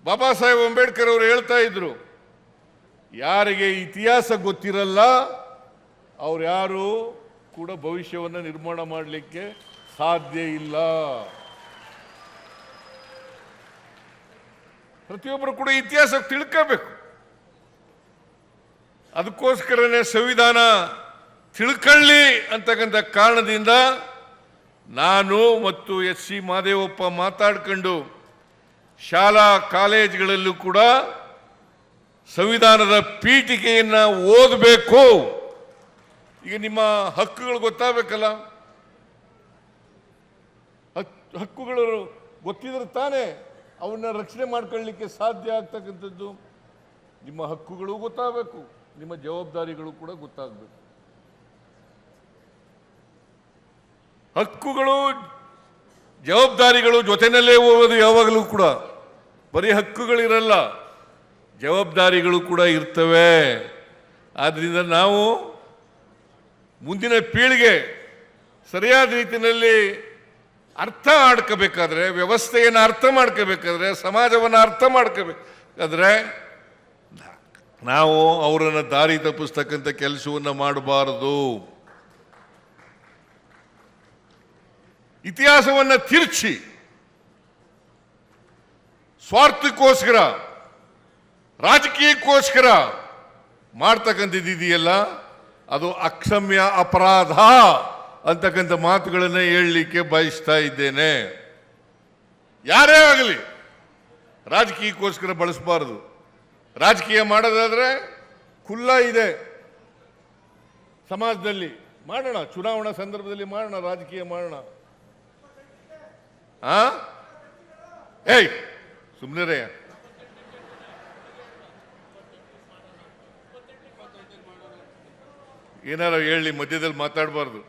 ಬಾಬಾ ಸಾಹೇಬ್ ಅಂಬೇಡ್ಕರ್ ಅವರು ಹೇಳ್ತಾ ಇದ್ರು, ಯಾರಿಗೆ ಇತಿಹಾಸ ಗೊತ್ತಿರಲ್ಲ ಅವ್ರು ಯಾರು ಕೂಡ ಭವಿಷ್ಯವನ್ನು ನಿರ್ಮಾಣ ಮಾಡಲಿಕ್ಕೆ ಸಾಧ್ಯ ಇಲ್ಲ. ಪ್ರತಿಯೊಬ್ಬರು ಕೂಡ ಇತಿಹಾಸ ತಿಳ್ಕೋಬೇಕು. ಅದಕ್ಕೋಸ್ಕರನೇ ಸಂವಿಧಾನ ತಿಳ್ಕೊಳ್ಳಿ ಅಂತಕ್ಕಂಥ ಕಾರಣದಿಂದ ನಾನು ಮತ್ತು ಎಸ್ ಸಿ ಮಹದೇವಪ್ಪ ಮಾತಾಡ್ಕೊಂಡು ಶಾಲಾ ಕಾಲೇಜುಗಳಲ್ಲೂ ಕೂಡ ಸಂವಿಧಾನದ ಪೀಠಿಕೆಯನ್ನು ಓದಬೇಕು. ಈಗ ನಿಮ್ಮ ಹಕ್ಕುಗಳು ಗೊತ್ತಾಗಬೇಕಲ್ಲ, ಹಕ್ಕುಗಳು ಗೊತ್ತಿದ್ರೆ ತಾನೇ ಅವನ್ನ ರಕ್ಷಣೆ ಮಾಡ್ಕೊಳ್ಳಿಕ್ಕೆ ಸಾಧ್ಯ ಆಗ್ತಕ್ಕಂಥದ್ದು. ನಿಮ್ಮ ಹಕ್ಕುಗಳು ಗೊತ್ತಾಗಬೇಕು, ನಿಮ್ಮ ಜವಾಬ್ದಾರಿಗಳು ಕೂಡ ಗೊತ್ತಾಗಬೇಕು. ಹಕ್ಕುಗಳು ಜವಾಬ್ದಾರಿಗಳು ಜೊತೆಯಲ್ಲೇ ಹೋಗೋದು ಯಾವಾಗಲೂ ಕೂಡ. ಬರೀ ಹಕ್ಕುಗಳಿರಲ್ಲ, ಜವಾಬ್ದಾರಿಗಳು ಕೂಡ ಇರ್ತವೆ. ಆದ್ದರಿಂದ ನಾವು ಮುಂದಿನ ಪೀಳಿಗೆ ಸರಿಯಾದ ರೀತಿಯಲ್ಲಿ ಅರ್ಥ ಮಾಡ್ಕೋಬೇಕಾದ್ರೆ, ವ್ಯವಸ್ಥೆಯನ್ನು ಅರ್ಥ ಮಾಡ್ಕೋಬೇಕಾದ್ರೆ, ಸಮಾಜವನ್ನು ಅರ್ಥ ಮಾಡ್ಕೋಬೇಕಾದ್ರೆ ನಾವು ಅವರನ್ನು ದಾರಿ ತಪ್ಪಿಸ್ತಕ್ಕಂಥ ಕೆಲಸವನ್ನು ಮಾಡಬಾರದು. ಇತಿಹಾಸವನ್ನು ತಿರುಚಿ ಸ್ವಾರ್ಥಕ್ಕೋಸ್ಕರ, ರಾಜಕೀಯಕ್ಕೋಸ್ಕರ ಮಾಡ್ತಕ್ಕಂಥದ್ದಿದೆಯಲ್ಲ, ಅದು ಅಕ್ಷಮ್ಯ ಅಪರಾಧ ಅಂತಕ್ಕಂಥ ಮಾತುಗಳನ್ನು ಹೇಳಲಿಕ್ಕೆ ಬಯಸ್ತಾ ಇದ್ದೇನೆ. ಯಾರೇ ಆಗಲಿ ರಾಜಕೀಯಕ್ಕೋಸ್ಕರ ಬಳಸಬಾರದು. ರಾಜಕೀಯ ಮಾಡೋದಾದ್ರೆ ಖುಲ್ಲಾ ಇದೆ ಸಮಾಜದಲ್ಲಿ, ಮಾಡೋಣ. ಚುನಾವಣಾ ಸಂದರ್ಭದಲ್ಲಿ ಮಾಡೋಣ, ರಾಜಕೀಯ ಮಾಡೋಣ. ಏಯ್ ಸುಮ್ಮನೆ ಏನಾರ ಹೇಳಿ, ಮಧ್ಯದಲ್ಲಿ ಮಾತಾಡಬಾರ್ದು.